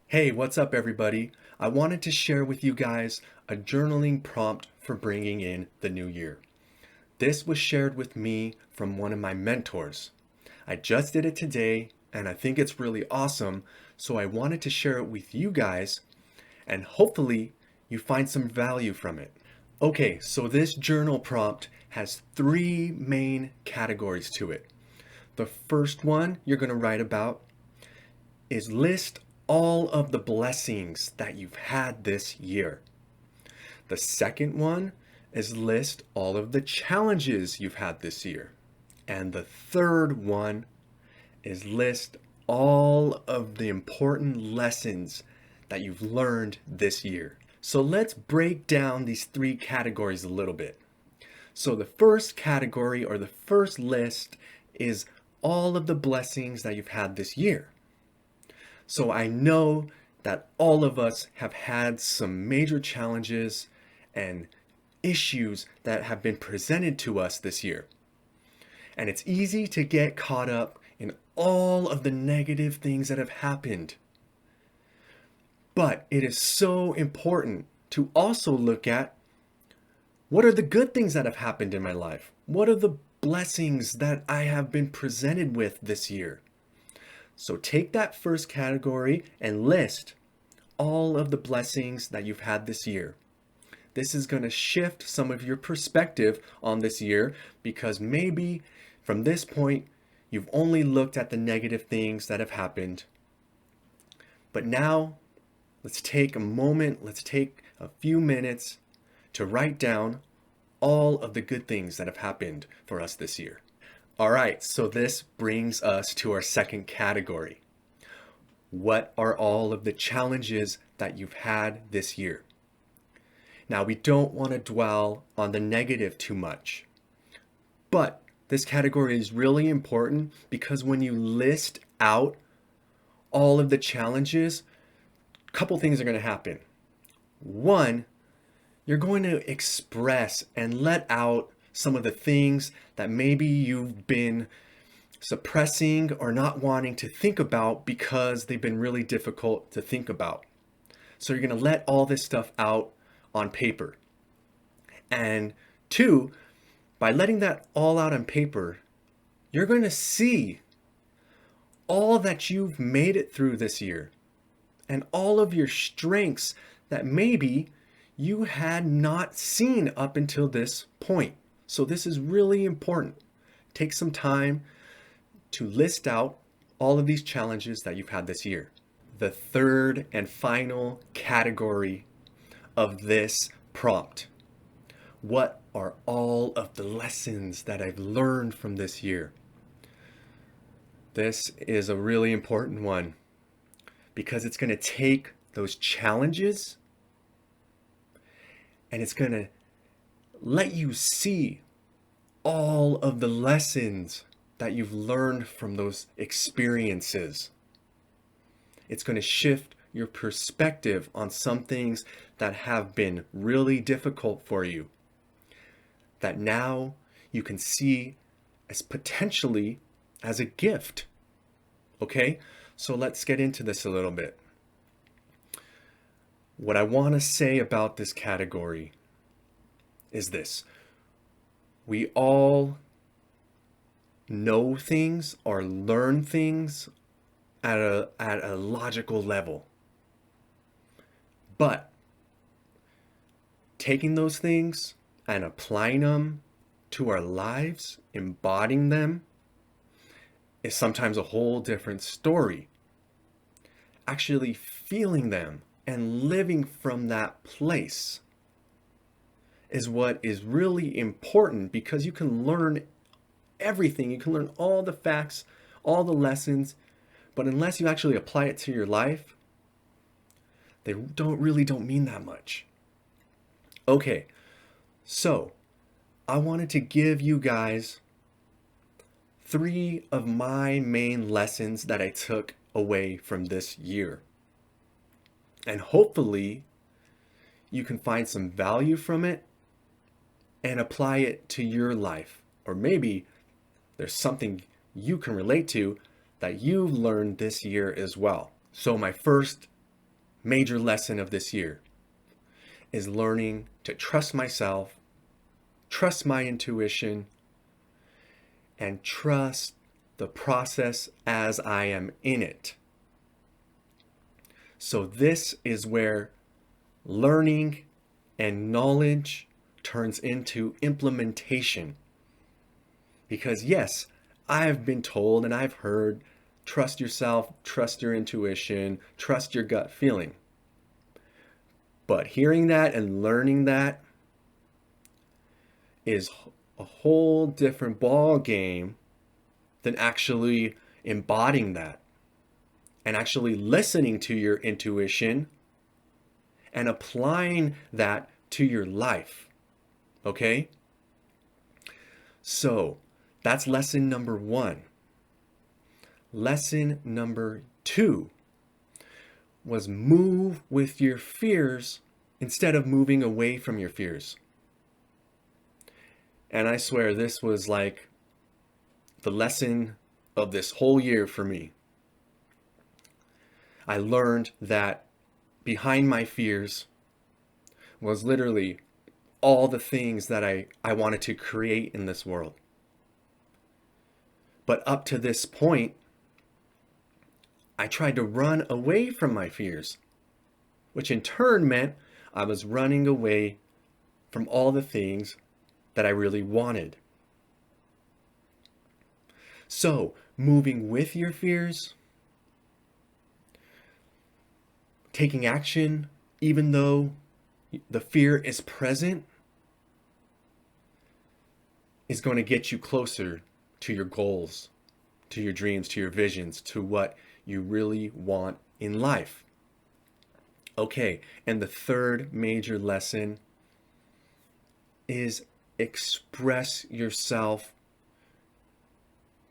Hey, what's up, everybody? I wanted to share with you guys a journaling prompt for bringing in the new year. This was shared with me from one of my mentors. I just did it today and I think it's really awesome, so I wanted to share it with you guys and hopefully you find some value from it. Okay, so this journal prompt has three main categories to it. The first one you're going to write about is list all of the blessings that you've had this year. The second one is list all of the challenges you've had this year. And the third one is list all of the important lessons that you've learned this year. So let's break down these three categories a little bit. So the first category or the first list is all of the blessings that you've had this year. So I know that all of us have had some major challenges and issues that have been presented to us this year. And it's easy to get caught up in all of the negative things that have happened. But it is so important to also look at what are the good things that have happened in my life? What are the blessings that I have been presented with this year? So take that first category and list all of the blessings that you've had this year. This is going to shift some of your perspective on this year because maybe from this point you've only looked at the negative things that have happened. But now let's take a moment, let's take a few minutes to write down all of the good things that have happened for us this year. All right, so this brings us to our second category. What are all of the challenges that you've had this year? Now, we don't want to dwell on the negative too much, but this category is really important because when you list out all of the challenges, a couple things are going to happen. One, you're going to express and let out some of the things that maybe you've been suppressing or not wanting to think about because they've been really difficult to think about. So you're going to let all this stuff out on paper. And two, by letting that all out on paper, you're going to see all that you've made it through this year and all of your strengths that maybe you had not seen up until this point. So this is really important. Take some time to list out all of these challenges that you've had this year. The third and final category of this prompt. What are all of the lessons that I've learned from this year? This is a really important one because it's going to take those challenges and it's going to let you see all of the lessons that you've learned from those experiences. It's going to shift your perspective on some things that have been really difficult for you, that now you can see as potentially as a gift. Okay, so let's get into this a little bit. What I want to say about this category is this. We all know things or learn things at a logical level. But taking those things and applying them to our lives, embodying them, is sometimes a whole different story. Actually feeling them and living from that place is what is really important because you can learn everything. You can learn all the facts, all the lessons, but unless you actually apply it to your life, they don't mean that much. Okay, so I wanted to give you guys 3 of my main lessons that I took away from this year. And hopefully you can find some value from it and apply it to your life. Or maybe there's something you can relate to that you've learned this year as well. So my first major lesson of this year is learning to trust myself, trust my intuition, and trust the process as I am in it. So this is where learning and knowledge turns into implementation. Because yes, I've been told and I've heard, trust yourself, trust your intuition, trust your gut feeling. But hearing that and learning that is a whole different ball game than actually embodying that and actually listening to your intuition and applying that to your life. Okay? So that's lesson number 1. Lesson number 2 was move with your fears instead of moving away from your fears. And I swear this was like the lesson of this whole year for me. I learned that behind my fears was literally all the things that I wanted to create in this world. But up to this point, I tried to run away from my fears, which in turn meant I was running away from all the things that I really wanted. So, moving with your fears, taking action even though the fear is present, is going to get you closer to your goals, to your dreams, to your visions, to what you really want in life. Okay, and the third major lesson is express yourself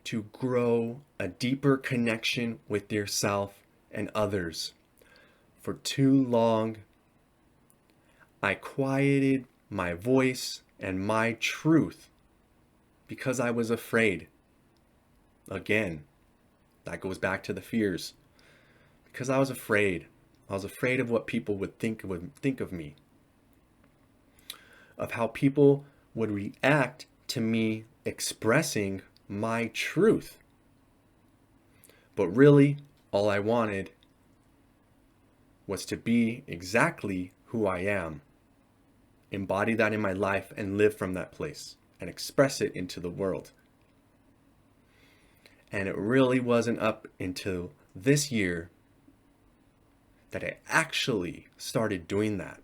to grow a deeper connection with yourself and others. For too long, I quieted my voice and my truth because I was afraid. Again, that goes back to the fears. Because I was afraid. I was afraid of what people would think of me. Of how people would react to me expressing my truth. But really, all I wanted was to be exactly who I am. Embody that in my life and live from that place and express it into the world. And it really wasn't up until this year that I actually started doing that.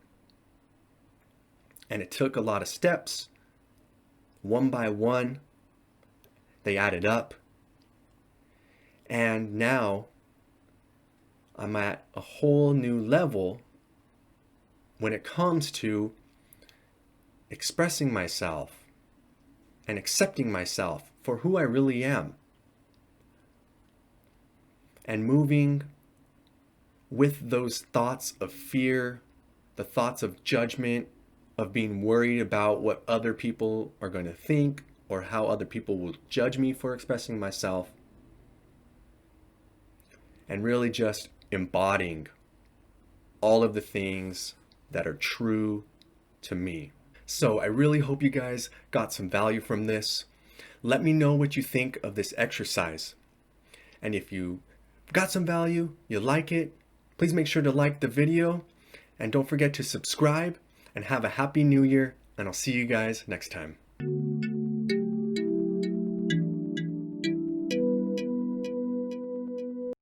And it took a lot of steps. One by one, they added up. And now I'm at a whole new level when it comes to expressing myself and accepting myself for who I really am. And moving with those thoughts of fear, the thoughts of judgment, of being worried about what other people are going to think or how other people will judge me for expressing myself, and really just embodying all of the things that are true to me. So I really hope you guys got some value from this. Let me know what you think of this exercise. And if you got some value, you like it, please make sure to like the video and don't forget to subscribe, and have a happy new year, and I'll see you guys next time.